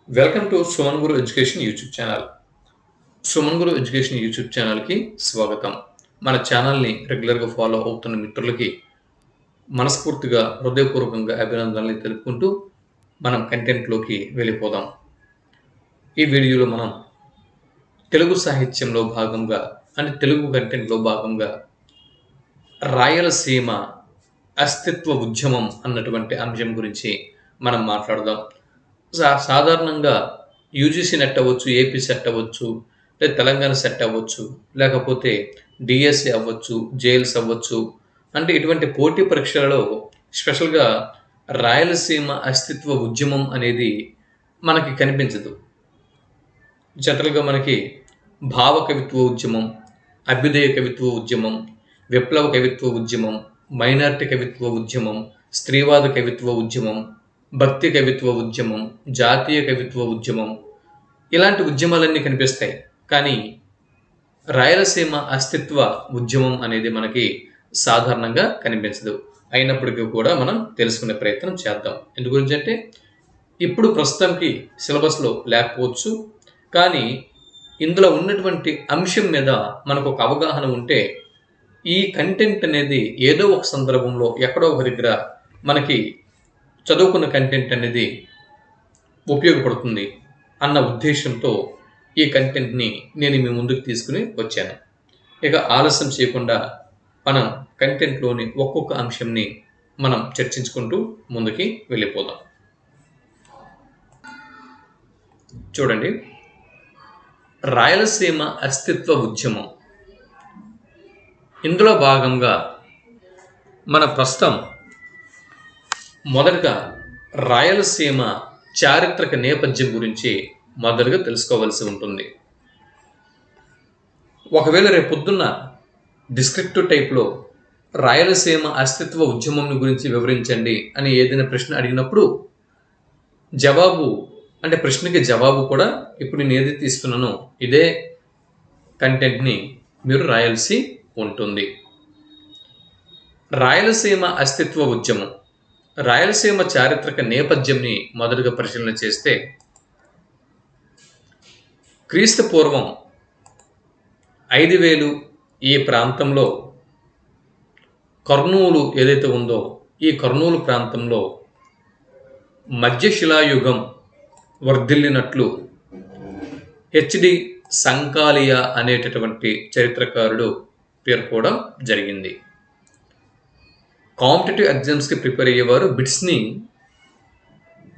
Welcome to Suman Guru education YouTube channel. Suman Guru education YouTube ఛానల్‌కి స్వాగతం. మన ఛానల్‌ని రెగ్యులర్‌గా ఫాలో అవుతున్న మిత్రులకి మనస్ఫూర్తిగా, హృదయపూర్వకంగా అభినందనలు తెలుపుకుంటూ మనం కంటెంట్‌లోకి వెళ్ళిపోదాం. ఈ వీడియోలో మనం తెలుగు సాహిత్యంలో భాగంగా తెలుగు కంటెంట్‌లో భాగంగా రాయలసీమ అస్తిత్వ ఉద్యమం అన్నటువంటి అంశం గురించి మనం మాట్లాడదాం. సాధారణంగా యూజీసీ నెట్ అవ్వచ్చు, ఏపీ సెట్ అవ్వచ్చు, లేదా తెలంగాణ సెట్ అవ్వచ్చు, లేకపోతే డిఎస్సి అవ్వచ్చు, జేఎల్స్ అవ్వచ్చు. ఇటువంటి పోటీ పరీక్షలలో స్పెషల్‌గా రాయలసీమ అస్తిత్వ ఉద్యమం అనేది మనకి కనిపించదు. జనరల్‌గా మనకి భావ కవిత్వ ఉద్యమం, అభ్యుదయ కవిత్వ ఉద్యమం, విప్లవ కవిత్వ ఉద్యమం, మైనారిటీ కవిత్వ ఉద్యమం, స్త్రీవాద కవిత్వ ఉద్యమం, భక్తి కవిత్వ ఉద్యమం, జాతీయ కవిత్వ ఉద్యమం ఇలాంటి ఉద్యమాలన్నీ కనిపిస్తాయి. కానీ రాయలసీమ అస్తిత్వ ఉద్యమం అనేది మనకి సాధారణంగా కనిపించదు. అయినప్పటికీ కూడా మనం తెలుసుకునే ప్రయత్నం చేద్దాం. ఎందు గురించి అంటే ఇప్పుడు ప్రస్తుతానికి సిలబస్‌లో లేకపోవచ్చు. కానీ ఇందులో ఉన్నటువంటి అంశం మీద మనకు ఒక అవగాహన ఉంటే ఈ కంటెంట్ అనేది ఏదో ఒక సందర్భంలో ఎక్కడో ఒక దగ్గర మనకి చదువుకున్న కంటెంట్ అనేది ఉపయోగపడుతుంది అన్న ఉద్దేశంతో ఈ కంటెంట్‌ని నేను మీ ముందుకు తీసుకుని వచ్చాను. ఇక ఆలస్యం చేయకుండా మనం కంటెంట్‌లోని ఒక్కొక్క అంశంని మనం చర్చించుకుంటూ ముందుకి వెళ్ళిపోదాం. చూడండి, రాయలసీమ అస్తిత్వ ఉద్యమం. ఇందులో భాగంగా మన ప్రస్తుతం మొదటగా రాయలసీమ చారిత్రక నేపథ్యం గురించి మొదటగా తెలుసుకోవాల్సి ఉంటుంది. ఒకవేళ రేపు పొద్దున్న డిస్క్రిప్టివ్ టైప్లో రాయలసీమ అస్తిత్వ ఉద్యమం గురించి వివరించండి అని ఏదైనా ప్రశ్న అడిగినప్పుడు జవాబు ప్రశ్నకి జవాబు కూడా ఇప్పుడు నేను ఏది తీస్తున్నానో ఇదే కంటెంట్ని మీరు రాయాల్సి ఉంటుంది. రాయలసీమ అస్తిత్వ ఉద్యమం, రాయలసీమ చారిత్రక నేపథ్యంని మొదటగా పరిశీలన చేస్తే క్రీస్తు పూర్వం 5000 ఈ ప్రాంతంలో కర్నూలు ఏదైతే ఉందో ఈ కర్నూలు ప్రాంతంలో మధ్యశిలాయుగం వర్ధిల్లినట్లు హెచ్డి సంకాలియా అనేటటువంటి చరిత్రకారుడు పేర్కోవడం జరిగింది. కాంపిటేటివ్ ఎగ్జామ్స్కి ప్రిపేర్ అయ్యేవారు బిట్స్ని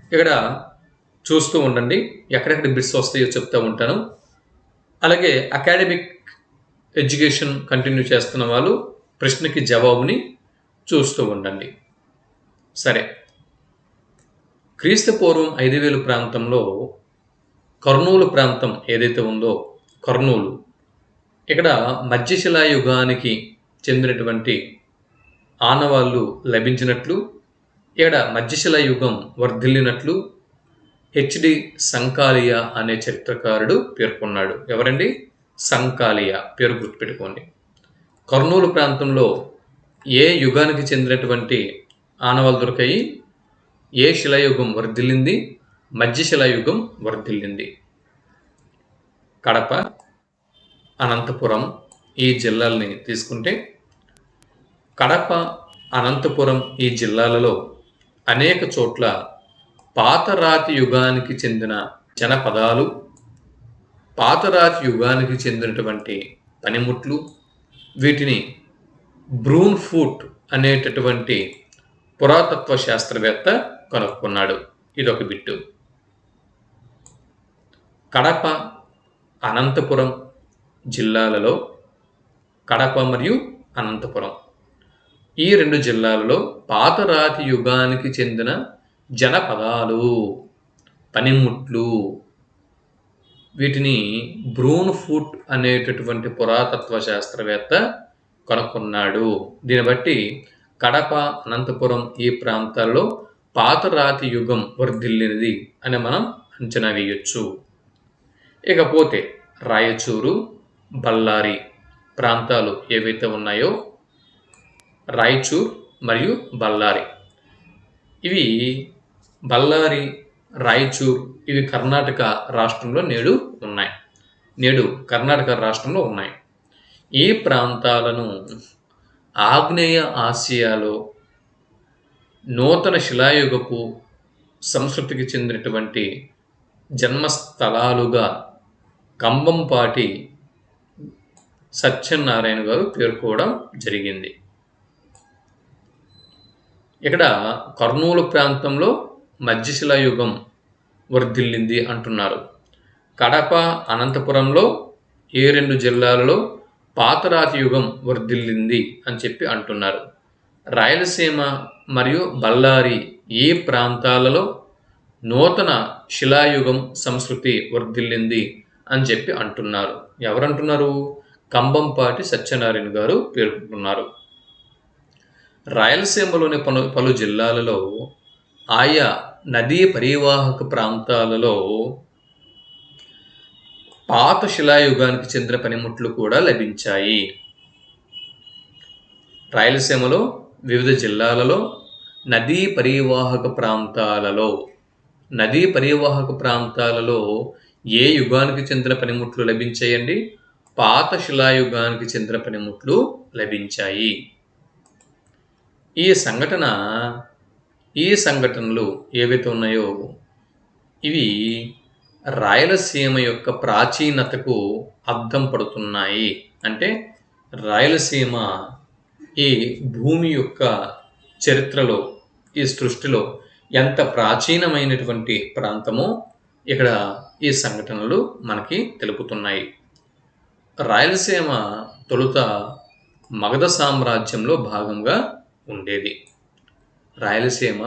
ఇక్కడ చూస్తూ ఉండండి. ఎక్కడెక్కడ బిట్స్ వస్తాయో చెప్తూ ఉంటాను. అలాగే అకాడమిక్ ఎడ్యుకేషన్ కంటిన్యూ చేస్తున్న వాళ్ళు ప్రశ్నకి జవాబుని చూస్తూ ఉండండి. సరే, క్రీస్తు పూర్వం 5000 ప్రాంతంలో కర్నూలు ప్రాంతం ఏదైతే ఉందో కర్నూలు ఇక్కడ మధ్యశిలాయుగానికి చెందినటువంటి ఆనవాళ్ళు లభించినట్లు, ఇక్కడ మధ్యశిలాయుగం వర్ధిల్లినట్లు హెచ్డి సంకాలియా అనే చరిత్రకారుడు పేర్కొన్నాడు. ఎవరండి? సంకాలియా. పేరు గుర్తుపెట్టుకోండి. కర్నూలు ప్రాంతంలో ఏ యుగానికి చెందినటువంటి ఆనవాళ్ళు దొరికాయి? ఏ శిలాయుగం వర్ధిల్లింది? మధ్యశిలాయుగం వర్ధిల్లింది. కడప, అనంతపురం ఈ జిల్లాలని తీసుకుంటే కడప, అనంతపురం ఈ జిల్లాలలో అనేక చోట్ల పాతరాతి యుగానికి చెందిన జనపదాలు, పాతరాతి యుగానికి చెందినటువంటి పనిముట్లు, వీటిని బ్రూన్ ఫూట్ అనేటటువంటి పురాతత్వ శాస్త్రవేత్త కనుక్కున్నాడు. ఇదొక బిట్టు. కడప, అనంతపురం జిల్లాలలో కడప మరియు అనంతపురం ఈ రెండు జిల్లాలలో పాతరాతి యుగానికి చెందిన జనపదాలు, పనిముట్లు, వీటిని బ్రూన్ ఫూట్ అనేటటువంటి పురాతత్వ శాస్త్రవేత్త కనుక్కున్నాడు. దీన్ని బట్టి కడప, అనంతపురం ఈ ప్రాంతాల్లో పాతరాతి యుగం వర్ధిల్లినది అని మనం అంచనా వేయొచ్చు. ఇకపోతే రాయచూరు, బళ్ళారి ప్రాంతాలు ఏవైతే ఉన్నాయో రాయచూర్ మరియు బళ్ళారి, ఇవి బళ్ళారి రాయచూర్ ఇవి కర్ణాటక రాష్ట్రంలో నేడు కర్ణాటక రాష్ట్రంలో ఉన్నాయి. ఈ ప్రాంతాలను ఆగ్నేయ ఆసియాలో నూతన శిలాయుగపు సంస్కృతికి చెందినటువంటి జన్మస్థలాలుగా కంబంపాటి సత్యనారాయణ గారు పేర్కోవడం జరిగింది. ఇక్కడ కర్నూలు ప్రాంతంలో మధ్యశిలాయుగం వర్ధిల్లింది అంటున్నారు. కడప, అనంతపురంలో ఏ 2 జిల్లాలలో పాతరాతి యుగం వర్ధిల్లింది అని చెప్పి అంటున్నారు. రాయలసీమ మరియు బళ్ళారి ఏ ప్రాంతాలలో నూతన శిలాయుగం సంస్కృతి వర్ధిల్లింది అని చెప్పి అంటున్నారు. ఎవరంటున్నారు? కంబంపాటి సత్యనారాయణ గారు పేర్కొంటున్నారు. రాయలసీమలోని పలు జిల్లాలలో ఆయా నదీ పరివాహక ప్రాంతాలలో పాత శిలాయుగానికి చెందిన పనిముట్లు కూడా లభించాయి. రాయలసీమలో వివిధ జిల్లాలలో నదీ పరివాహక ప్రాంతాలలో ఏ యుగానికి చెందిన పనిముట్లు లభించాయండి? పాత శిలాయుగానికి చెందిన పనిముట్లు లభించాయి. ఈ సంఘటనలు ఏవైతే ఉన్నాయో ఇవి రాయలసీమ యొక్క ప్రాచీనతకు అద్దం పడుతున్నాయి. అంటే రాయలసీమ ఈ భూమి యొక్క చరిత్రలో, ఈ సృష్టిలో ఎంత ప్రాచీనమైనటువంటి ప్రాంతమో ఇక్కడ ఈ సంఘటనలు మనకి తెలుపుతున్నాయి. రాయలసీమ తొలుత మగధ సామ్రాజ్యంలో భాగంగా ఉండేది. రాయలసీమ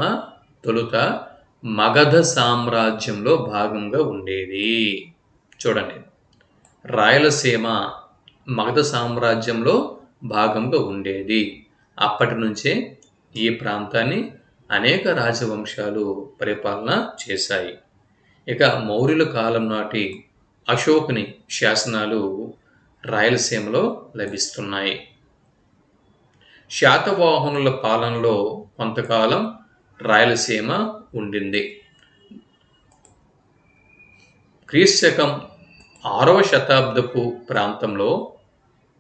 తొలుత మగధ సామ్రాజ్యంలో భాగంగా ఉండేది. చూడండి, రాయలసీమ మగధ సామ్రాజ్యంలో భాగంగా ఉండేది. అప్పటి నుంచే ఈ ప్రాంతాన్ని అనేక రాజవంశాలు పరిపాలన చేశాయి. ఇక మౌర్యుల కాలం నాటి అశోకుని శాసనాలు రాయలసీమలో లభిస్తున్నాయి. శాతవాహనుల పాలనలో కొంతకాలం రాయలసీమ ఉండింది. క్రీస్తకం 6వ శతాబ్దపు ప్రాంతంలో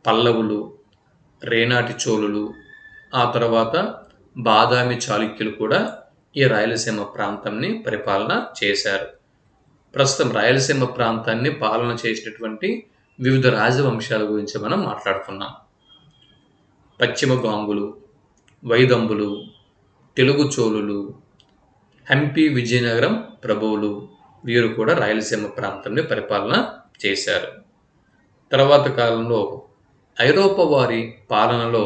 పల్లవులు, రేనాటి చోళులు, ఆ తర్వాత బాదామి చాళుక్యులు కూడా ఈ రాయలసీమ ప్రాంతాన్ని పరిపాలన చేశారు. ప్రస్తుతం రాయలసీమ ప్రాంతాన్ని పాలన చేసినటువంటి వివిధ రాజవంశాల గురించి మనం మాట్లాడుతున్నాం. పశ్చిమ గాంగులు, వైదంబులు, తెలుగు చోళులు, హంపి విజయనగరం ప్రభువులు వీరు కూడా రాయలసీమ ప్రాంతాన్ని పరిపాలన చేశారు. తర్వాత కాలంలో ఐరోపా వారి పాలనలో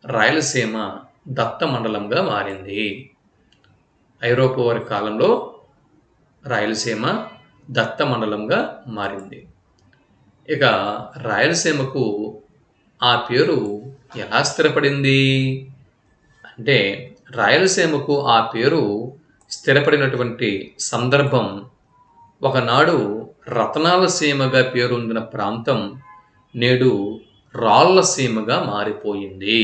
రాయలసీమ దత్త మండలంగా మారింది. ఐరోపా వారి కాలంలో రాయలసీమ దత్త మండలంగా మారింది. ఇక రాయలసీమకు ఆ పేరు ఎలా స్థిరపడింది అంటే, రాయలసీమకు ఆ పేరు స్థిరపడినటువంటి సందర్భం, ఒకనాడు రతనాల సీమగా పేరొందిన ప్రాంతం నేడు రాళ్ల సీమగా మారిపోయింది.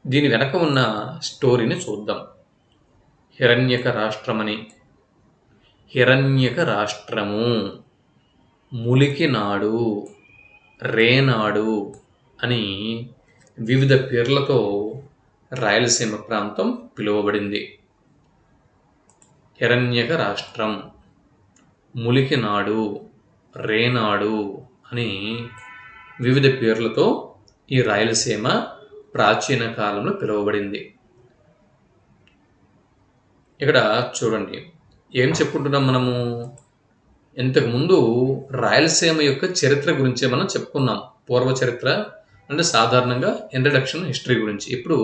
దీని వెనక ఉన్న స్టోరీని చూద్దాం. హిరణ్యక రాష్ట్రము, ములికినాడు, రేనాడు అని వివిధ పేర్లతో రాయలసీమ ప్రాంతం పిలువబడింది. హిరణ్యక రాష్ట్రం, ములికినాడు, రేనాడు అని వివిధ పేర్లతో ఈ రాయలసీమ ప్రాచీన కాలంలో పిలువబడింది. ఇక్కడ చూడండి, ఏం చెప్పుకుంటున్నాం మనము? ఇంతకుముందు రాయలసీమ యొక్క చరిత్ర గురించి మనం చెప్పుకున్నాం. పూర్వ చరిత్ర అంటే సాధారణంగా ఇంట్రడక్షన్, హిస్టరీ గురించి. ఇప్పుడు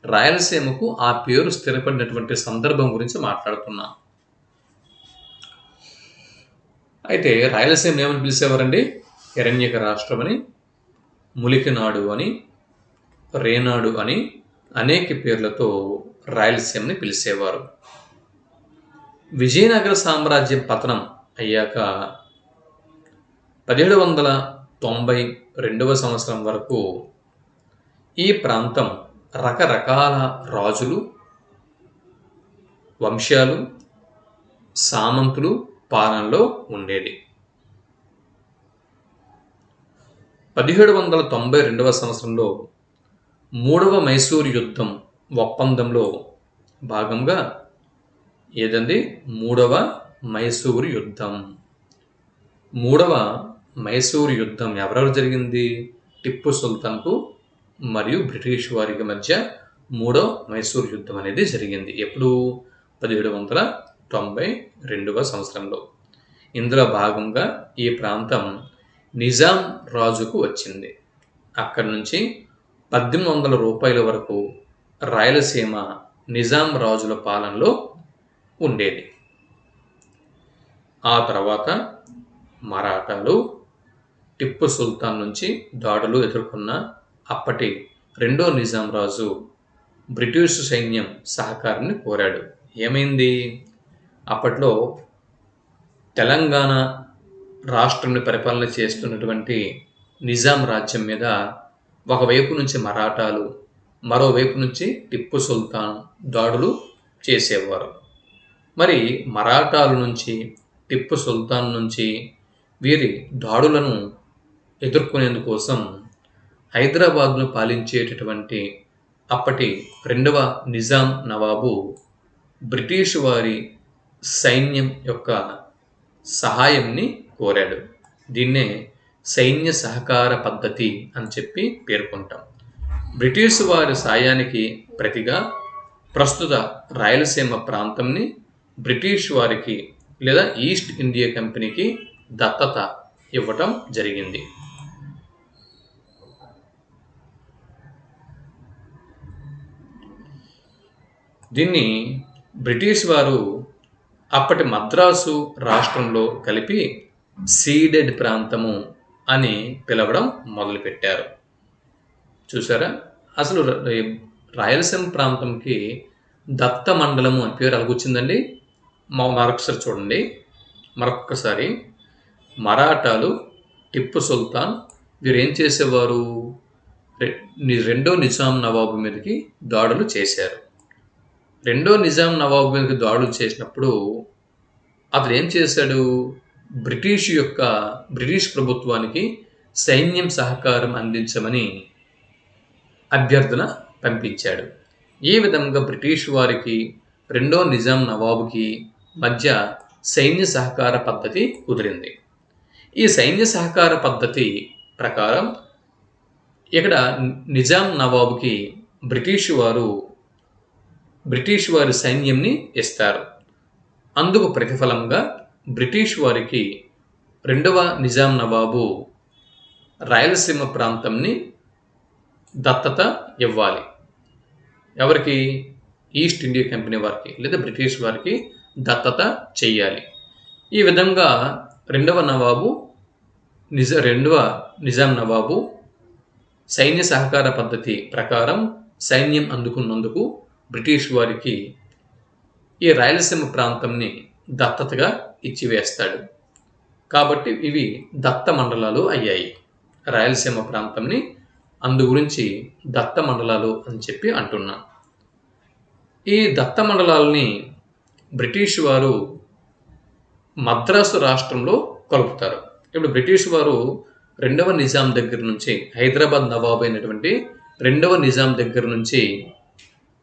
రాయలసీమకు ఆ పేరు స్థిరపడినటువంటి సందర్భం గురించి మాట్లాడుతున్నాం. అయితే రాయలసీమ ఏమని పిలిచేవారండి? హిరణ్యక రాష్ట్రం అని, ములికినాడు అని, రేనాడు అని అనేక పేర్లతో రాయలసీమని పిలిచేవారు. విజయనగర సామ్రాజ్యం పతనం అయ్యాక 1792వ సంవత్సరం వరకు ఈ ప్రాంతం రకరకాల రాజులు, వంశాలు, సామంతులు పాలనలో ఉండేది. 1792 సంవత్సరంలో మూడవ మైసూరు యుద్ధం ఒప్పందంలో భాగంగా ఏదండి మూడవ మైసూరు యుద్ధం. మూడవ మైసూరు యుద్ధం ఎవరెవరు జరిగింది? టిప్పు సుల్తాన్కు మరియు బ్రిటిష్ వారికి మధ్య మూడో మైసూరు యుద్ధం అనేది జరిగింది. ఎప్పుడు? 1792 సంవత్సరంలో. ఇందులో భాగంగా ఈ ప్రాంతం నిజాం రాజుకు వచ్చింది. అక్కడి నుంచి 1800 రూపాయల వరకు రాయలసీమ నిజాం రాజుల పాలనలో ఉండేది. ఆ తర్వాత మరాఠాలు టిప్పు సుల్తాన్ నుంచి దాడులు ఎదుర్కొన్న అప్పటి రెండో నిజాం రాజు బ్రిటిష్ సైన్యం సహకారాన్ని కోరాడు. ఏమైంది? అప్పట్లో తెలంగాణ రాష్ట్రంని పరిపాలన చేస్తున్నటువంటి నిజాం రాజ్యం మీద ఒకవైపు నుంచి మరాఠాలు, మరోవైపు నుంచి టిప్పు సుల్తాన్ దాడులు చేసేవారు. మరి మరాఠాల నుంచి, టిప్పు సుల్తాన్ నుంచి వీరి దాడులను ఎదుర్కొనేందుకోసం హైదరాబాద్ను పాలించేటటువంటి అప్పటి రెండవ నిజాం నవాబు బ్రిటిష్ వారి సైన్యం యొక్క సహాయంని కోరాడు. దీన్నే సైన్య సహకార పద్ధతి అని చెప్పి పేర్కొంటాం. బ్రిటిష్ వారి సాయానికి ప్రతిగా ప్రస్తుత రాయలసీమ ప్రాంతంని బ్రిటిష్ వారికి లేదా ఈస్ట్ ఇండియా కంపెనీకి దత్తత ఇవ్వటం జరిగింది. దీన్ని బ్రిటిష్ వారు అప్పటి మద్రాసు రాష్ట్రంలో కలిపి సీడెడ్ ప్రాంతము అని పిలవడం మొదలుపెట్టారు. చూసారా? అసలు రాయలసీమ ప్రాంతంకి దత్త మండలము అని పేరు ఎలాగొచ్చిందండి? మరొకసారి చూడండి. మరొక్కసారి మరాఠాలు, టిప్పు సుల్తాన్ వీరు ఏం చేసేవారు? రెండో నిజాం నవాబు మీదకి దాడులు చేశారు. రెండో నిజాం నవాబు మీదకి దాడులు చేసినప్పుడు అతను ఏం చేశాడు? బ్రిటిష్ ప్రభుత్వానికి సైన్యం సహకారం అందించమని అభ్యర్థన పంపించాడు. ఈ విధంగా బ్రిటిష్ వారికి రెండో నిజాం నవాబుకి మధ్య సైన్య సహకార పద్ధతి కుదిరింది. ఈ సైన్య సహకార పద్ధతి ప్రకారం ఇక్కడ నిజాం నవాబుకి బ్రిటిష్ వారి సైన్యంని ఇస్తారు. అందుకు ప్రతిఫలంగా బ్రిటిష్ వారికి రెండవ నిజాం నవాబు రాయలసీమ ప్రాంతంని దత్తత ఇవ్వాలి. ఎవరికి? ఈస్ట్ ఇండియా కంపెనీ వారికి లేదా బ్రిటిష్ వారికి దత్తత చెయ్యాలి. ఈ విధంగా రెండవ నిజాం నవాబు సైన్య సహకార పద్ధతి ప్రకారం సైన్యం అందుకున్నందుకు బ్రిటిష్ వారికి ఈ రాయలసీమ ప్రాంతంని దత్తతగా ఇచ్చివేస్తాడు. కాబట్టి ఇవి దత్త మండలాలు అయ్యాయి. రాయలసీమ ప్రాంతంని అందు గురించి దత్త మండలాలు అని చెప్పి అంటున్నా. ఈ దత్త మండలాలని బ్రిటిష్ వారు మద్రాసు రాష్ట్రంలో కలుపుతారు. ఇప్పుడు బ్రిటిష్ వారు రెండవ నిజాం దగ్గర నుంచి, హైదరాబాద్ నవాబు అయినటువంటి రెండవ నిజాం దగ్గర నుంచి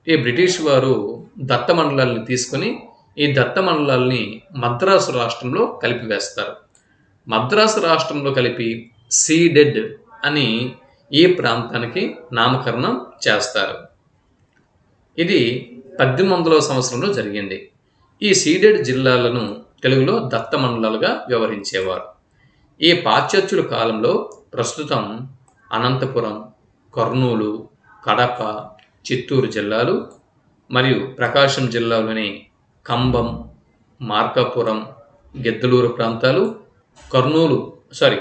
ఈ బ్రిటిష్ వారు దత్త మండలాలని తీసుకొని ఈ దత్త మండలాల్ని మద్రాసు రాష్ట్రంలో కలిపివేస్తారు. మద్రాసు రాష్ట్రంలో కలిపి సీడెడ్ అని ఈ ప్రాంతానికి నామకరణం చేస్తారు. ఇది 1800వ సంవత్సరంలో జరిగింది. ఈ సీడెడ్ జిల్లాలను తెలుగులో దత్త మండలాలుగా వ్యవహరించేవారు. ఈ పాశ్చాత్యుల కాలంలో ప్రస్తుతం అనంతపురం, కర్నూలు, కడప, చిత్తూరు జిల్లాలు మరియు ప్రకాశం జిల్లాలోని కంబం, మార్కాపురం, గిద్దలూరు ప్రాంతాలు,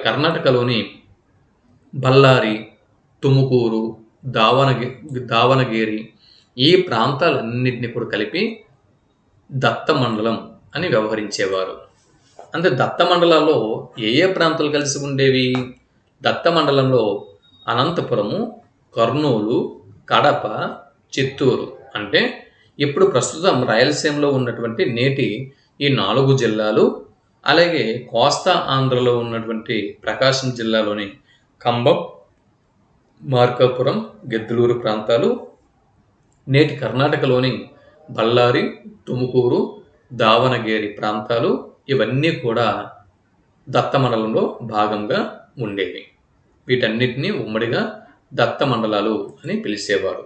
కర్ణాటకలోని బళ్ళారి, తుముకూరు, దావనగిరి ఈ ప్రాంతాలన్నింటినీ కూడా కలిపి దత్త మండలం అని వ్యవహరించేవారు. అంటే దత్త మండలాల్లో ఏ ప్రాంతాలు కలిసి ఉండేవి? దత్త మండలంలో అనంతపురము, కర్నూలు, కడప, చిత్తూరు అంటే ఇప్పుడు ప్రస్తుతం రాయలసీమలో ఉన్నటువంటి నేటి ఈ 4 జిల్లాలు, అలాగే కోస్తా ఆంధ్రలో ఉన్నటువంటి ప్రకాశం జిల్లాలోని ఖమ్మం, మార్కాపురం, గిద్దలూరు ప్రాంతాలు, నేటి కర్ణాటకలోని బళ్ళారి, తుముకూరు, దావనగిరి ప్రాంతాలు ఇవన్నీ కూడా దత్త మండలంలో భాగంగా ఉండేవి. వీటన్నిటిని ఉమ్మడిగా దత్త మండలాలు అని పిలిచేవారు.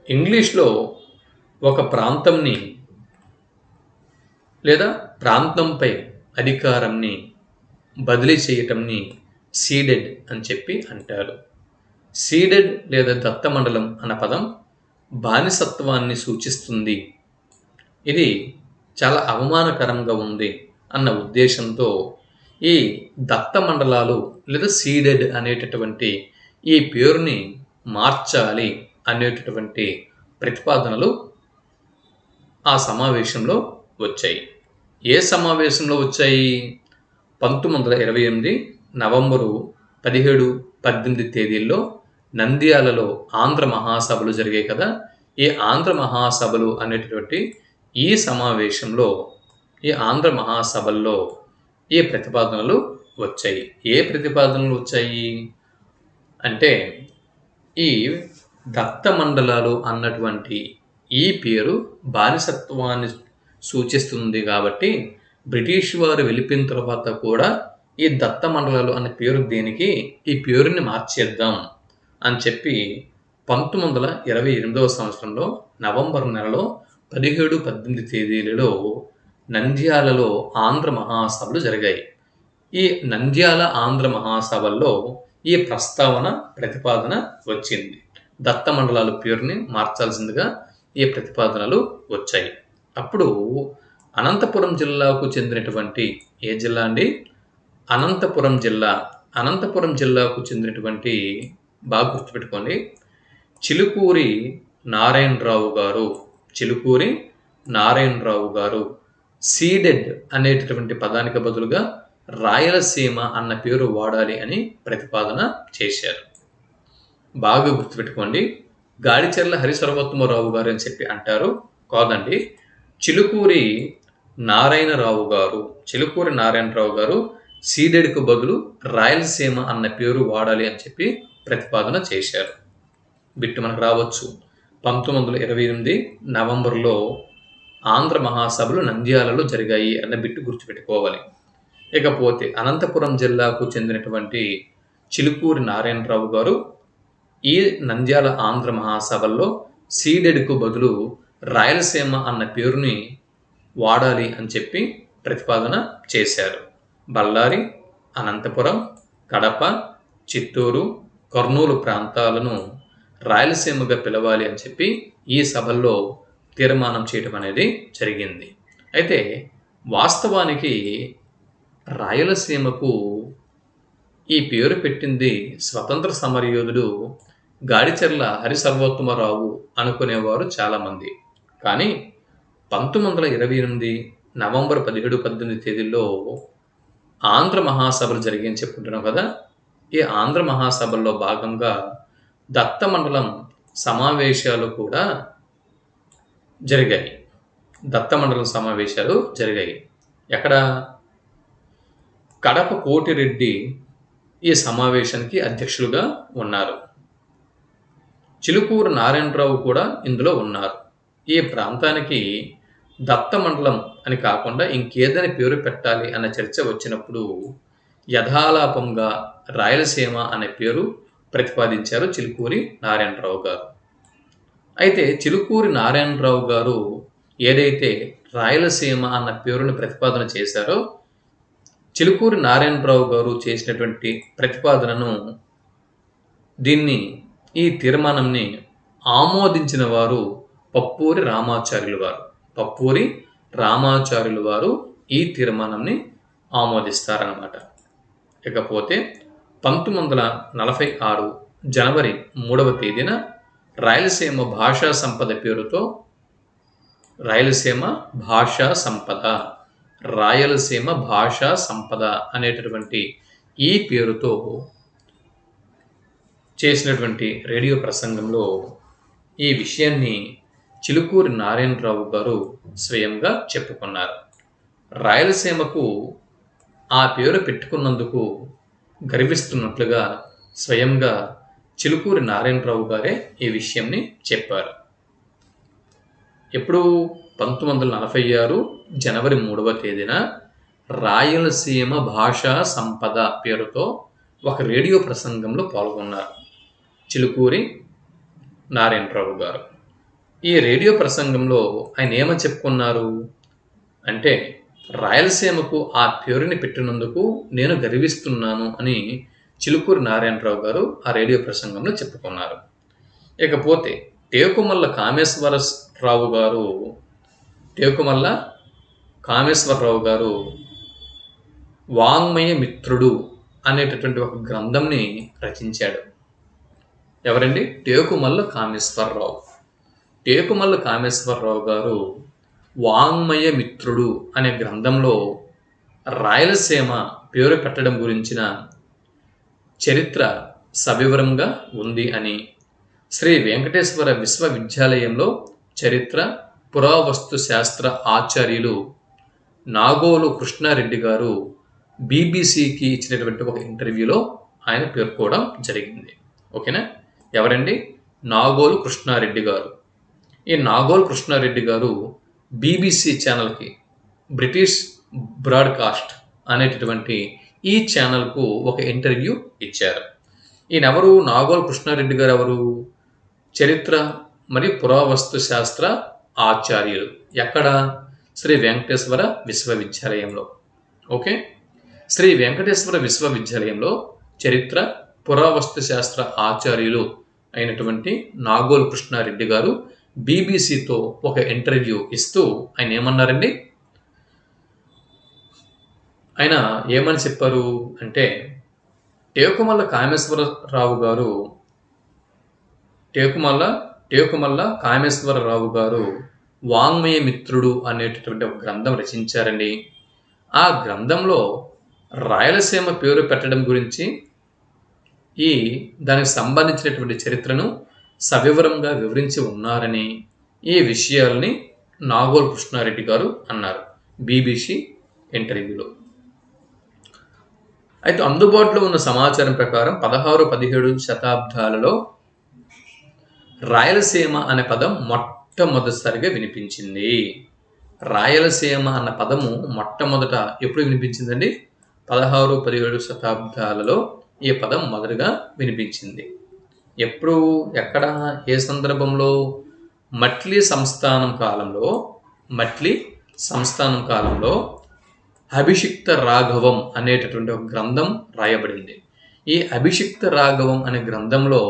ఇంగ్లీష్లో ఒక ప్రాంతంని లేదా ప్రాంతంపై అధికారంని బదిలీ చేయటంని సీడెడ్ అని చెప్పి అంటారు. సీడెడ్ లేదా దత్త మండలం అన్న పదం బానిసత్వాన్ని సూచిస్తుంది. ఇది చాలా అవమానకరంగా ఉంది అన్న ఉద్దేశంతో ఈ దత్త మండలాలు లేదా సీడెడ్ అనేటటువంటి ఈ పేరుని మార్చాలి అనేటటువంటి ప్రతిపాదనలు ఆ సమావేశంలో వచ్చాయి. ఏ సమావేశంలో వచ్చాయి? 1928 నవంబరు 17, 18 తేదీల్లో నంద్యాలలో ఆంధ్ర మహాసభలు జరిగాయి కదా. ఈ ఆంధ్ర మహాసభలు అనేటటువంటి ఈ సమావేశంలో, ఈ ఆంధ్ర మహాసభల్లో ఈ ప్రతిపాదనలు వచ్చాయి. ఏ ప్రతిపాదనలు వచ్చాయి అంటే, ఈ దత్త మండలాలు అన్నటువంటి ఈ పేరు బానిసత్వాన్ని సూచిస్తుంది కాబట్టి బ్రిటిష్ వారు వెళ్ళిపోయిన తర్వాత కూడా ఈ దత్త మండలాలు అనే పేరు దేనికి, ఈ పేరుని మార్చేద్దాం అని చెప్పి 1928 సంవత్సరంలో నవంబర్ నెలలో 17, 18 తేదీలలో నంద్యాలలో ఆంధ్ర మహాసభలు జరిగాయి. ఈ నంద్యాల ఆంధ్ర మహాసభల్లో ఈ ప్రతిపాదన వచ్చింది. దత్త మండలాల పేరుని మార్చాల్సిందిగా ఈ ప్రతిపాదనలు వచ్చాయి. అప్పుడు అనంతపురం జిల్లాకు చెందినటువంటి ఏ జిల్లా అండి? అనంతపురం జిల్లా. అనంతపురం జిల్లాకు చెందినటువంటి, బాగా గుర్తుపెట్టుకోండి, చిలుకూరి నారాయణరావు గారు సీడెడ్ అనేటటువంటి పదానికి బదులుగా రాయలసీమ అన్న పేరు వాడాలి అని ప్రతిపాదన చేశారు. బాగా గుర్తుపెట్టుకోండి. గాడిచెర్ల హరిసర్వోత్తమరావు గారు అని చెప్పి అంటారు, కాదండి, చిలుకూరి నారాయణరావు గారు సీడెడ్కు బదులు రాయలసీమ అన్న పేరు వాడాలి అని చెప్పి ప్రతిపాదన చేశారు. బిట్టు మనకు రావచ్చు. 1928 నవంబర్లో ఆంధ్ర మహాసభలు నంద్యాలలో జరిగాయి అన్న బిట్టు గుర్తుపెట్టుకోవాలి. ఇకపోతే అనంతపురం జిల్లాకు చెందినటువంటి చిలుకూరి నారాయణరావు గారు ఈ నంద్యాల ఆంధ్ర మహాసభల్లో సీడెడ్కు బదులు రాయలసీమ అన్న పేరుని వాడాలి అని చెప్పి ప్రతిపాదన చేశారు. బళ్ళారి, అనంతపురం, కడప, చిత్తూరు, కర్నూలు ప్రాంతాలను రాయలసీమగా పిలవాలి అని చెప్పి ఈ సభల్లో తీర్మానం చేయడం అనేది జరిగింది. అయితే వాస్తవానికి రాయలసీమకు ఈ పేరు పెట్టింది స్వతంత్ర సమరయోధుడు గాడిచెర్ల హరిసర్వోత్తమరావు అనుకునేవారు చాలామంది. కానీ 1928 నవంబర్ 17, 18 తేదీల్లో ఆంధ్ర మహాసభలు జరిగాయని చెప్పుకుంటున్నాం కదా. ఈ ఆంధ్ర మహాసభల్లో భాగంగా దత్త మండలం సమావేశాలు కూడా జరిగాయి. ఎక్కడ? కడప కోటిరెడ్డి ఈ సమావేశానికి అధ్యక్షులుగా ఉన్నారు. చిలుకూరు నారాయణరావు కూడా ఇందులో ఉన్నారు. ఈ ప్రాంతానికి దత్త మండలం అని కాకుండా ఇంకేదని పేరు పెట్టాలి అన్న చర్చ వచ్చినప్పుడు యథాలాపంగా రాయలసీమ అనే పేరు ప్రతిపాదించారు చిలుకూరి నారాయణరావు గారు. అయితే చిలుకూరి నారాయణరావు గారు ఏదైతే రాయలసీమ అన్న పేరుని ప్రతిపాదన చేశారో, చిలుకూరి నారాయణరావు గారు చేసినటువంటి ప్రతిపాదనను, ఈ తీర్మానంని ఆమోదించిన వారు పప్పూరి రామాచార్యులు వారు ఈ తీర్మానంని ఆమోదిస్తారన్నమాట. ఇకపోతే 1946 జనవరి 3వ తేదీన రాయలసీమ భాషా సంపద పేరుతో రాయలసీమ భాషా సంపద అనేటటువంటి ఈ పేరుతో చేసినటువంటి రేడియో ప్రసంగంలో ఈ విషయాన్ని చిలుకూరి నారాయణరావు గారు స్వయంగా చెప్పుకున్నారు. రాయలసీమకు ఆ పేరు పెట్టుకున్నందుకు గర్విస్తున్నట్లుగా స్వయంగా చిలుకూరి నారాయణరావు గారే ఈ విషయంని చెప్పారు. ఎప్పుడు 1946 జనవరి 3వ తేదీన రాయలసీమ భాషా సంపద పేరుతో ఒక రేడియో ప్రసంగంలో పాల్గొన్నారు చిలుకూరి నారాయణరావు గారు. ఈ రేడియో ప్రసంగంలో ఆయన ఏమని చెప్పుకున్నారు అంటే, రాయలసీమకు ఆ పేరుని పెట్టినందుకు నేను గర్విస్తున్నాను అని చిలుకూరి నారాయణరావు గారు ఆ రేడియో ప్రసంగంలో చెప్పుకున్నారు. ఇకపోతే టేకుమల్ల కామేశ్వరరావు గారు వాంగ్మయ మిత్రుడు అనేటటువంటి ఒక గ్రంథంని రచించాడు. ఎవరండి? టేకుమల్ల కామేశ్వరరావు గారు వాంగ్మయ మిత్రుడు అనే గ్రంథంలో రాయలసీమ పేరు పెట్టడం గురించిన చరిత్ర సవివరంగా ఉంది అని, శ్రీ వెంకటేశ్వర విశ్వవిద్యాలయంలో చరిత్ర పురావస్తు శాస్త్ర ఆచార్యులు నాగోలు కృష్ణారెడ్డి గారు బీబీసీకి ఇచ్చినటువంటి ఒక ఇంటర్వ్యూలో ఆయన పేర్కోవడం జరిగింది. ఓకేనా? ఎవరండి? నాగోలు కృష్ణారెడ్డి గారు. ఈ నాగోలు కృష్ణారెడ్డి గారు బీబీసీ ఛానల్కి, బ్రిటిష్ బ్రాడ్కాస్ట్ అనేటటువంటి ఈ ఛానల్కు ఒక ఇంటర్వ్యూ ఇచ్చారు. ఈయనెవరు? నాగోలు కృష్ణారెడ్డి గారు ఎవరు? చరిత్ర మరియు పురావస్తు శాస్త్ర ఆచార్యులు. ఎక్కడ? శ్రీ వెంకటేశ్వర విశ్వవిద్యాలయంలో. ఓకే, శ్రీ వెంకటేశ్వర విశ్వవిద్యాలయంలో చరిత్ర పురావస్తు శాస్త్ర ఆచార్యులు అయినటువంటి నాగోలు కృష్ణారెడ్డి గారు బీబీసీతో ఒక ఇంటర్వ్యూ ఇస్తూ ఆయన ఏమన్నారండి? ఆయన ఏమని చెప్పారు అంటే, టేకుమల్ల కామేశ్వరరావు గారు వాంగ్మయ మిత్రుడు అనేటటువంటి ఒక గ్రంథం రచించారండి. ఆ గ్రంథంలో రాయలసీమ పేరు పెట్టడం గురించి దానికి సంబంధించినటువంటి చరిత్రను సవివరంగా వివరించి ఉన్నారని ఈ విషయాల్ని నాగోలు కృష్ణారెడ్డి గారు అన్నారు బీబీసీ ఇంటర్వ్యూలో. అయితే అందుబాటులో ఉన్న సమాచారం ప్రకారం 16-17 శతాబ్దాలలో రాయలసీమ అనే పదం మొట్టమొదటిసారిగా వినిపించింది. రాయలసీమ అన్న పదము మొట్టమొదట ఎప్పుడు వినిపించిందండి? 16-17 శతాబ్దాలలో ఈ పదం మొదటగా వినిపించింది. ఎప్పుడు, ఎక్కడ, ఏ సందర్భంలో? మట్లీ సంస్థానం కాలంలో అభిషిక్త రాఘవం అనేటటువంటి ఒక గ్రంథం రాయబడింది. ఈ అభిషిక్త రాఘవం అనే గ్రంథంలో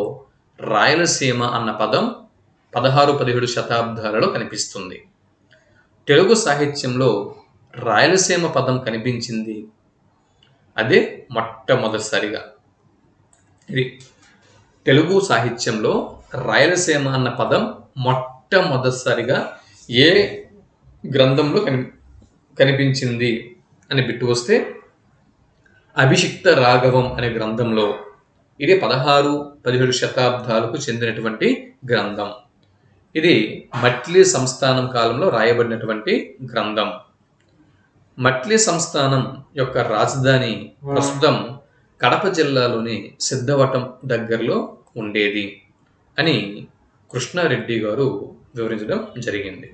రాయలసీమ అన్న పదం 16-17 శతాబ్దాలలో కనిపిస్తుంది. తెలుగు సాహిత్యంలో రాయలసీమ పదం కనిపించింది అదే మొట్టమొదటిసారిగా. ఇది తెలుగు సాహిత్యంలో రాయలసీమ అన్న పదం మొట్టమొదటిసారిగా ఏ గ్రంథంలో కనిపించింది అని బిట్టు వస్తే అభిషిక్త రాఘవం అనే గ్రంథంలో. ఇది 16-17 శతాబ్దాలకు చెందినటువంటి గ్రంథం. ఇది మట్లీ సంస్థానం కాలంలో రాయబడినటువంటి గ్రంథం. మట్లీ సంస్థానం యొక్క రాజధాని ప్రస్తుతం కడప జిల్లాలోని సిద్ధవటం దగ్గరలో ఉండేది అని కృష్ణారెడ్డి గారు వివరించడం జరిగింది.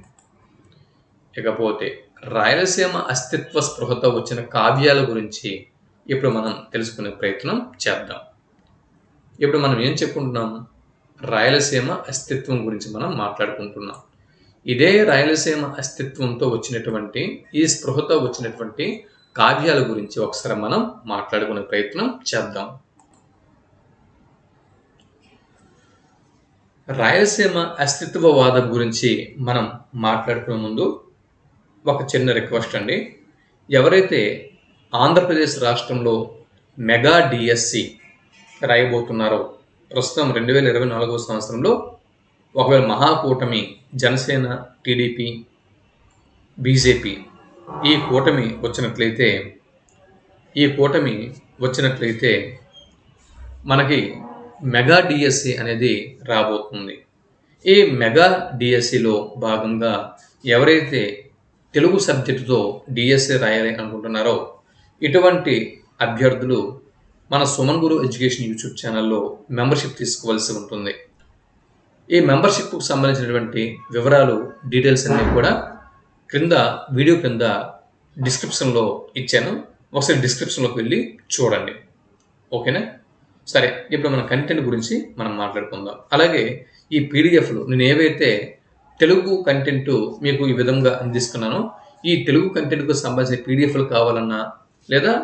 ఇకపోతే రాయలసీమ అస్తిత్వ స్పృహతో వచ్చిన కావ్యాల గురించి ఇప్పుడు మనం తెలుసుకునే ప్రయత్నం చేద్దాం. ఇప్పుడు మనం ఏం చెప్పుకుంటున్నాం? రాయలసీమ అస్తిత్వం గురించి మనం మాట్లాడుకుంటున్నాం. ఇదే రాయలసీమ అస్తిత్వంతో వచ్చినటువంటి, ఈ స్పృహతో వచ్చినటువంటి కావ్యాల గురించి ఒకసారి మనం మాట్లాడుకునే ప్రయత్నం చేద్దాం. రాయలసీమ అస్తిత్వవాదం గురించి మనం మాట్లాడుకునే ముందు ఒక చిన్న రిక్వెస్ట్ అండి. ఎవరైతే ఆంధ్రప్రదేశ్ రాష్ట్రంలో మెగా డిఎస్సి రాయబోతున్నారో, ప్రస్తుతం 2024 సంవత్సరంలో ఒకవేళ మహాకూటమి జనసేన, టీడీపీ, బీజేపీ ఈ కూటమి వచ్చినట్లయితే మనకి మెగా డిఎస్సి అనేది రాబోతుంది. ఈ మెగా డిఎస్సిలో భాగంగా ఎవరైతే తెలుగు సబ్జెక్టుతో డిఎస్సి రాయాలి అనుకుంటున్నారో ఇటువంటి అభ్యర్థులు మన సుమన్ గురు ఎడ్యుకేషన్ యూట్యూబ్ ఛానల్లో మెంబర్షిప్ తీసుకోవాల్సి ఉంటుంది. ఈ మెంబర్షిప్కు సంబంధించినటువంటి వివరాలు, డీటెయిల్స్ అన్నీ కూడా వీడియో క్రింద డిస్క్రిప్షన్లో ఇచ్చాను. ఒకసారి డిస్క్రిప్షన్లోకి వెళ్ళి చూడండి. ఓకేనా? సరే, ఇప్పుడు మన కంటెంట్ గురించి మనం మాట్లాడుకుందాం. అలాగే ఈ పీడిఎఫ్లు నేను ఏవైతే తెలుగు కంటెంట్ మీకు ఈ విధంగా అందిస్తున్నానో ఈ తెలుగు కంటెంట్కు సంబంధించిన పీడిఎఫ్లు కావాలన్నా లేదా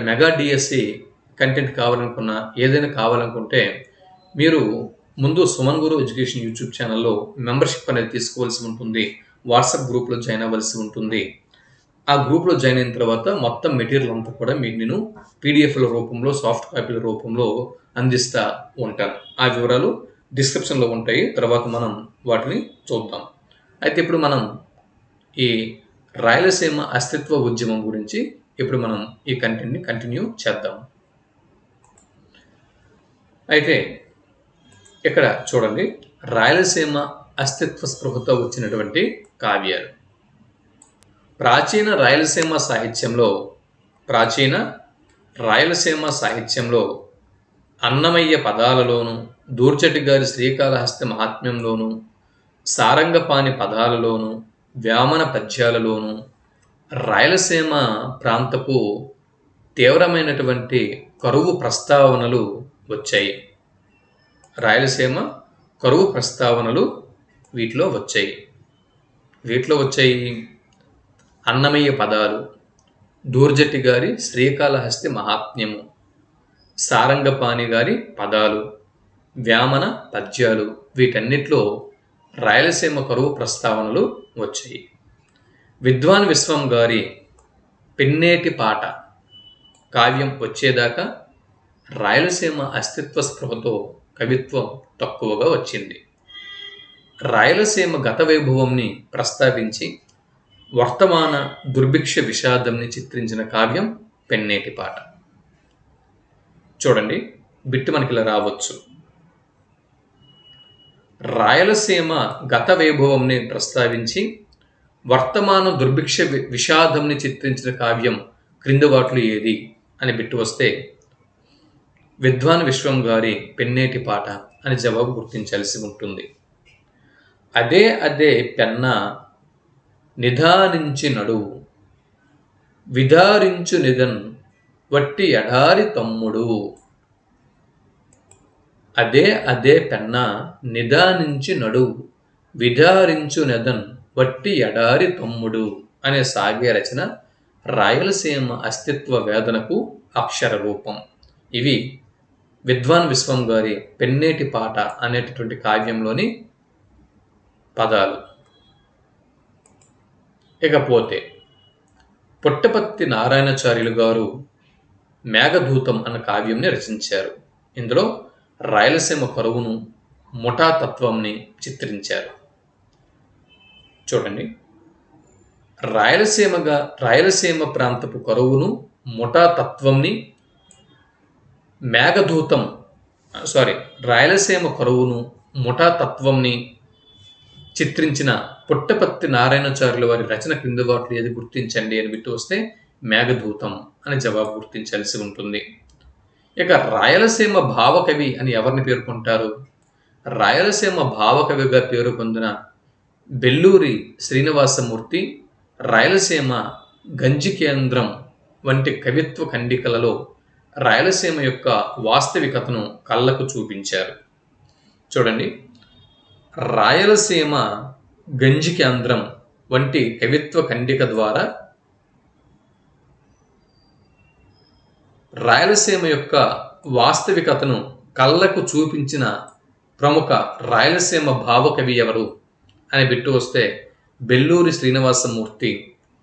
మెగా డిఎస్సి కంటెంట్ కావాలనుకున్నా ఏదైనా కావాలనుకుంటే మీరు ముందు సుమన్ గురు ఎడ్యుకేషన్ యూట్యూబ్ ఛానల్లో మెంబర్షిప్ అనేది తీసుకోవాల్సి ఉంటుంది. వాట్సాప్ గ్రూప్లో జాయిన్ అవ్వాల్సి ఉంటుంది. ఆ గ్రూప్లో జాయిన్ అయిన తర్వాత మొత్తం మెటీరియల్ అంతా కూడా మీకు నేను పీడిఎఫ్ల రూపంలో, సాఫ్ట్ కాపీల రూపంలో అందిస్తూ ఉంటాను. ఆ వివరాలు డిస్క్రిప్షన్లో ఉంటాయి. తర్వాత మనం వాటిని చూద్దాం. అయితే ఇప్పుడు మనం ఈ రాయలసీమ అస్తిత్వ ఉద్యమం గురించి ఇప్పుడు మనం ఈ కంటెంట్ని కంటిన్యూ చేద్దాం. అయితే ఇక్కడ చూడండి, రాయలసీమ అస్తిత్వ స్పృహతో వచ్చినటువంటి కావ్యాలు. ప్రాచీన రాయలసీమ సాహిత్యంలో అన్నమయ్య పదాలలోను, దూర్జటి గారి శ్రీకాళహస్తి మహాత్మ్యంలోను, సారంగపాణి పదాలలోను, వ్యామన పద్యాలలోను రాయలసీమ ప్రాంతపు తీవ్రమైనటువంటి కరువు ప్రస్తావనలు వచ్చాయి. రాయలసీమ కరువు ప్రస్తావనలు వీటిలో వచ్చాయి. అన్నమయ్య పదాలు, దూర్జటి గారి శ్రీకాళహస్తి మహాత్మ్యము, సారంగపాణి గారి పదాలు, వ్యామన పద్యాలు, వీటన్నిటిలో రాయలసీమ కరువు ప్రస్తావనలు వచ్చాయి. విద్వాన్ విశ్వం గారి పెన్నేటి పాట కావ్యం వచ్చేదాకా రాయలసీమ అస్తిత్వ స్పృహతో కవిత్వం తక్కువగా వచ్చింది. రాయలసీమ గత వైభవంని ప్రస్తావించి వర్తమాన దుర్భిక్ష విషాదంని చిత్రించిన కావ్యం పెన్నేటి పాట. చూడండి, బిట్టు మనకి ఇలా రావచ్చు. రాయలసీమ గత వైభవంని ప్రస్తావించి వర్తమాన దుర్భిక్ష విషాదంని చిత్రించిన కావ్యం క్రింది వాటిలో ఏది అని బిట్టు వస్తే విద్వాన్ విశ్వం గారి పెన్నేటి పాట అని జవాబు గుర్తించాల్సి ఉంటుంది. అదే పెన్న నిధానించి నడువు, విధారించు నిధన్ వట్టి ఎడారి తమ్ముడు. అదే పెన్న నిధానించి నడువు, విధారించు నిధన్ వట్టి ఎడారి తమ్ముడు అనే సాగే రచన రాయలసీమ అస్తిత్వ వేదనకు అక్షర రూపం. ఇవి విద్వాన్ విశ్వం గారి పెన్నేటి పాట అనేటటువంటి కావ్యంలోని పదాలు. ఇకపోతే పుట్టపర్తి నారాయణాచార్యులు గారు మేఘదూతం అన్న కావ్యంని రచించారు. ఇందులో రాయలసీమ కరువును, ముఠా తత్వంని చిత్రించారు. చూడండి, రాయలసీమ ప్రాంతపు కరువును, ముఠా తత్వంని రాయలసీమ కరువును, ముఠా తత్వంని చిత్రించిన పుట్టపర్తి నారాయణాచార్యుల వారి రచన క్రింది వాటిలో ఏది గుర్తించండి అని బిట్టు వస్తే మేఘదూతం అని జవాబు గుర్తించాల్సి ఉంటుంది. ఇక రాయలసీమ భావకవి అని ఎవరిని పేర్కొంటారు? రాయలసీమ భావకవిగా పేరు పొందిన బెల్లూరి శ్రీనివాసమూర్తి రాయలసీమ గంజి కేంద్రం వంటి కవిత్వ ఖండికలలో రాయలసీమ యొక్క వాస్తవికతను కళ్ళకు చూపించారు. చూడండి, రాయలసీమ గంజి కేంద్రం వంటి కవిత్వ ఖండిక ద్వారా రాయలసీమ యొక్క వాస్తవికతను కళ్ళకు చూపించిన ప్రముఖ రాయలసీమ భావకవి ఎవరు అని బిట్టు వస్తే బెల్లూరి శ్రీనివాసమూర్తి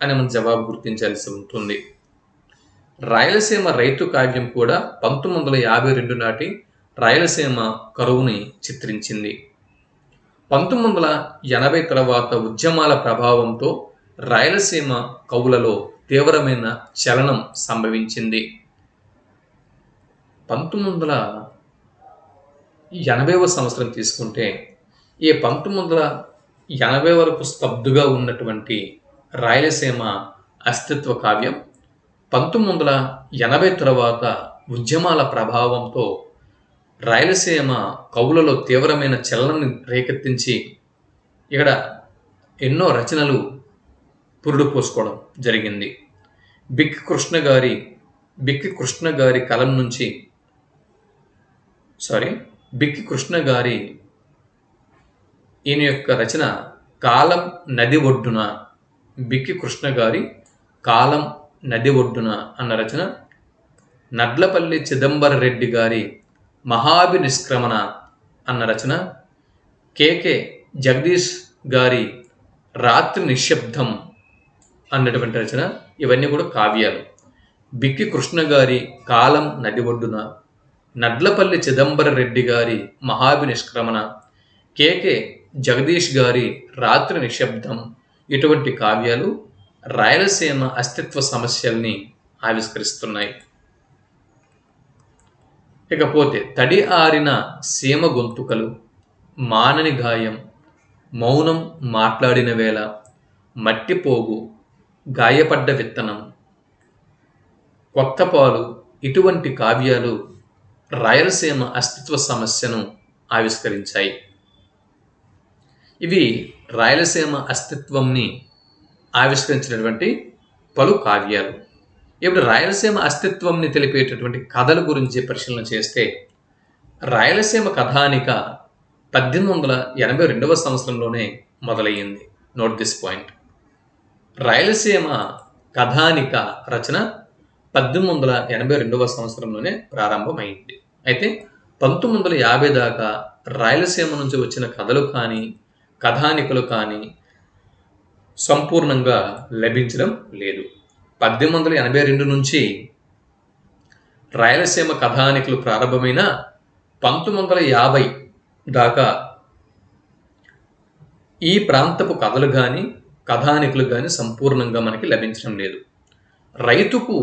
అని మనం జవాబు గుర్తించాల్సి ఉంటుంది. రాయలసీమ రైతు కావ్యం కూడా 1952 నాటి రాయలసీమ కరువుని చిత్రించింది. 1980 తర్వాత ఉద్యమాల ప్రభావంతో రాయలసీమ కవులలో తీవ్రమైన చలనం సంభవించింది. 1980వ సంవత్సరం తీసుకుంటే ఈ 1980 వరకు స్తబ్దుగా ఉన్నటువంటి రాయలసీమ అస్తిత్వ కావ్యం 1980 తర్వాత ఉద్యమాల ప్రభావంతో రాయలసీమ కవులలో తీవ్రమైన చలనాన్ని రేకెత్తించి ఇక్కడ ఎన్నో రచనలు పురుడు పోసుకోవడం జరిగింది. బిక్కి కృష్ణ గారి కలం నుంచి బిక్కి కృష్ణ గారి ఈయన యొక్క రచన కాలం నది ఒడ్డున, బిక్కి కృష్ణ గారి కాలం నది ఒడ్డున అన్న రచన, నడ్లపల్లి చిదంబర రెడ్డి గారి మహాభినిష్క్రమణ అన్న రచన, కేకే జగదీష్ గారి రాత్రి నిశ్శబ్దం అన్నటువంటి రచన, ఇవన్నీ కూడా కావ్యాలు. బిక్కి కృష్ణ గారి కాలం నది ఒడ్డున, నడ్లపల్లి చిదంబర రెడ్డి గారి మహాభినిష్క్రమణ, కేకే జగదీష్ గారి రాత్రి నిశ్శబ్దం ఇటువంటి కావ్యాలు రాయలసీమ అస్తిత్వ సమస్యల్ని ఆవిష్కరిస్తున్నాయి. ఇకపోతే తడి ఆరిన సీమ గొంతుకలు, మానని గాయం, మౌనం మాట్లాడిన వేళ, మట్టిపోగు, గాయపడ్డ విత్తనం, కొత్త పాలు ఇటువంటి కావ్యాలు రాయలసీమ అస్తిత్వ సమస్యను ఆవిష్కరించాయి. ఇవి రాయలసీమ అస్తిత్వంని ఆవిష్కరించినటువంటి పలు కావ్యాలు. ఇప్పుడు రాయలసీమ అస్తిత్వంని తెలిపేటటువంటి కథల గురించి పరిశీలన చేస్తే, రాయలసీమ కథానిక 1882 సంవత్సరంలోనే మొదలయ్యింది. Note this point. రాయలసీమ కథానిక రచన 1882 సంవత్సరంలోనే ప్రారంభమైంది. అయితే 1950 దాకా రాయలసీమ నుంచి వచ్చిన కథలు కానీ కథానికలు కానీ సంపూర్ణంగా లభించడం లేదు. 1882 నుంచి రాయలసీమ కథానికలు ప్రారంభమైన 1950 దాకా ఈ ప్రాంతపు కథలు కానీ కథానికలు కానీ సంపూర్ణంగా మనకి లభించడం లేదు. రైతుకు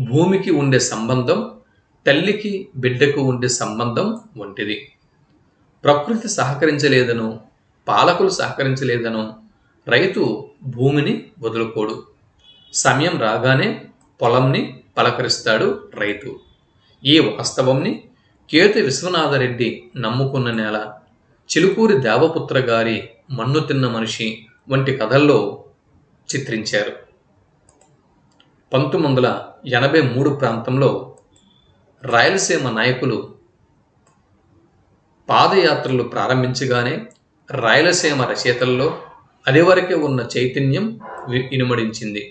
భూమికి ఉండే సంబంధం తల్లికి బిడ్డకు ఉండే సంబంధం వంటిది. ప్రకృతి సహకరించలేదనో, పాలకులు సహకరించలేదనో రైతు భూమిని వదులుకోడు. సమయం రాగానే పొలంని పలకరిస్తాడు రైతు. ఈ వాస్తవంని కేతు విశ్వనాథరెడ్డి నమ్ముకున్న నేల, చిలుకూరి దేవపుత్ర గారి మన్ను తిన్న మనిషి వంటి కథల్లో చిత్రించారు. 1983 ప్రాంతంలో రాయలసీమ నాయకులు పాదయాత్రలు ప్రారంభించగానే రాయలసీమ రచయితల్లో అదివరకే ఉన్న చైతన్యం ఇనుమడించింది.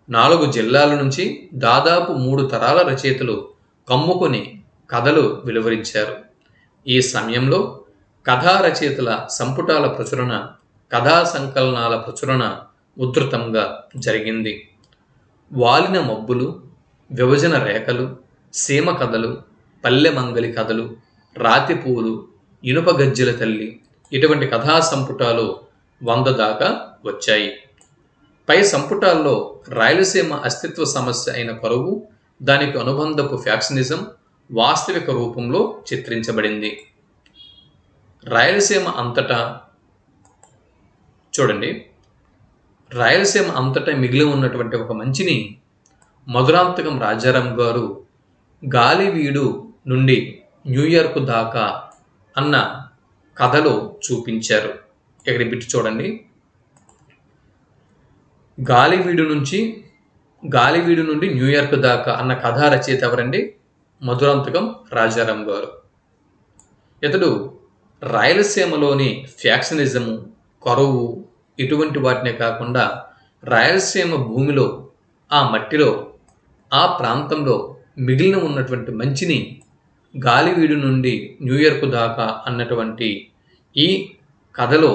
4 జిల్లాల నుంచి దాదాపు 3 తరాల రచయితలు కమ్ముకొని కథలు వెలువరించారు. ఈ సమయంలో కథా రచయితల సంపుటాల ప్రచురణ, కథా సంకలనాల ప్రచురణ ఉధృతంగా జరిగింది. వాలిన మబ్బులు, విభజన రేఖలు, సీమ కథలు, పల్లె మంగలి కథలు, రాతి పూలు, ఇనుప గజ్జెల తల్లి ఇటువంటి కథా సంపుటాలు 100 దాకా వచ్చాయి. పై సంపుటాల్లో రాయలసీమ అస్తిత్వ సమస్య అయిన కరువు, దానికి అనుబంధపు ఫ్యాక్షనిజం వాస్తవిక రూపంలో చిత్రించబడింది. రాయలసీమ అంతటా చూడండి, రాయలసీమ అంతటా మిగిలి ఉన్నటువంటి ఒక మంచిని మధురాంతకం రాజారాం గారు గాలివీడు నుండి న్యూయార్క్ దాకా అన్న కథలో చూపించారు. ఇక్కడ బిట్టు చూడండి. గాలివీడు నుండి న్యూయార్క్ దాకా అన్న కథా రచయిత ఎవరండి? మధురాంతకం రాజారాం గారు. ఇతడు రాయలసీమలోని ఫ్యాక్షనిజము, కరువు ఇటువంటి వాటినే కాకుండా రాయలసీమ భూమిలో, ఆ మట్టిలో, ఆ ప్రాంతంలో మిగిలిన ఉన్నటువంటి మంచిని గాలివీడు నుండి న్యూయార్క్ దాకా అన్నటువంటి ఈ కథలో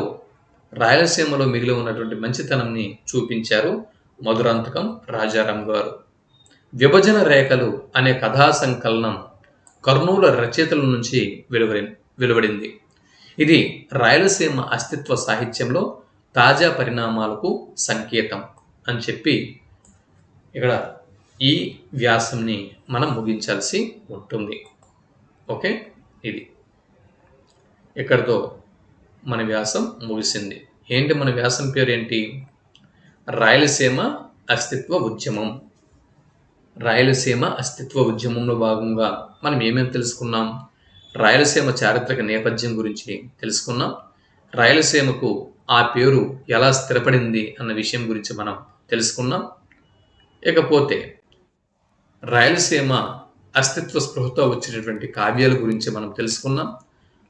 రాయలసీమలో మిగిలి ఉన్నటువంటి మంచితనంని చూపించారు మధురాంతకం రాజారాం గారు. విభజన రేఖలు అనే కథా సంకలనం కర్నూలు రచయితల నుంచి వెలువడింది. ఇది రాయలసీమ అస్తిత్వ సాహిత్యంలో తాజా పరిణామాలకు సంకేతం అని చెప్పి ఇక్కడ ఈ వ్యాసంని మనం ముగించాల్సి ఉంటుంది. ఓకే, ఇది ఇక్కడితో మన వ్యాసం ముగిసింది. ఏంటి మన వ్యాసం పేరేంటి? రాయలసీమ అస్తిత్వ ఉద్యమం. రాయలసీమ అస్తిత్వ ఉద్యమంలో భాగంగా మనం ఏమేమి తెలుసుకున్నాం? రాయలసీమ చారిత్రక నేపథ్యం గురించి తెలుసుకున్నాం. రాయలసీమకు ఆ పేరు ఎలా స్థిరపడింది అన్న విషయం గురించి మనం తెలుసుకున్నాం. ఇకపోతే రాయలసీమ అస్తిత్వ స్పృహతో వచ్చినటువంటి కావ్యాల గురించి మనం తెలుసుకున్నాం.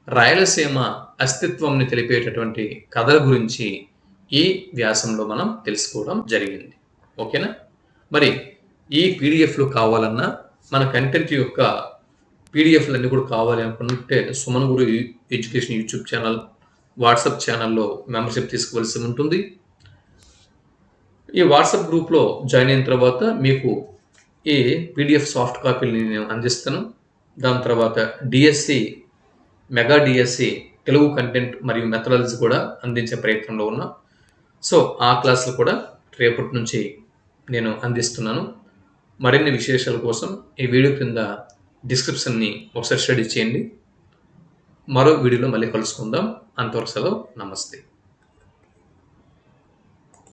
రాయలసీమ అస్తిత్వంని తెలిపేటటువంటి కథల గురించి ఈ వ్యాసంలో మనం తెలుసుకోవడం జరిగింది. ఓకేనా? మరి ఈ పీడిఎఫ్లు కావాలన్నా, మన కంటెంట్ యొక్క పీడిఎఫ్లన్నీ కూడా కావాలి అనుకుంటే సుమన్ గురు ఎడ్యుకేషన్ యూట్యూబ్ ఛానల్, వాట్సాప్ ఛానల్లో మెంబర్షిప్ తీసుకోవాల్సి ఉంటుంది. ఈ వాట్సాప్ గ్రూప్లో జాయిన్ అయిన తర్వాత మీకు ఈ పీడిఎఫ్ సాఫ్ట్ కాపీని నేను అందిస్తాను. దాని తర్వాత DSC, mega DSC Telugu content మరియు మెథడాలజీ కూడా అందించే ప్రయత్నంలో ఉన్నా. సో ఆ క్లాసులు కూడా రేపటి నుంచి నేను అందిస్తున్నాను. మరిన్ని విశేషాల కోసం ఈ వీడియో కింద డిస్క్రిప్షన్ని ఒకసారి స్టడీ చేయండి. మరో వీడియోలో మళ్ళీ కలుసుకుందాం. అంతవరకు సెలవు. నమస్తే.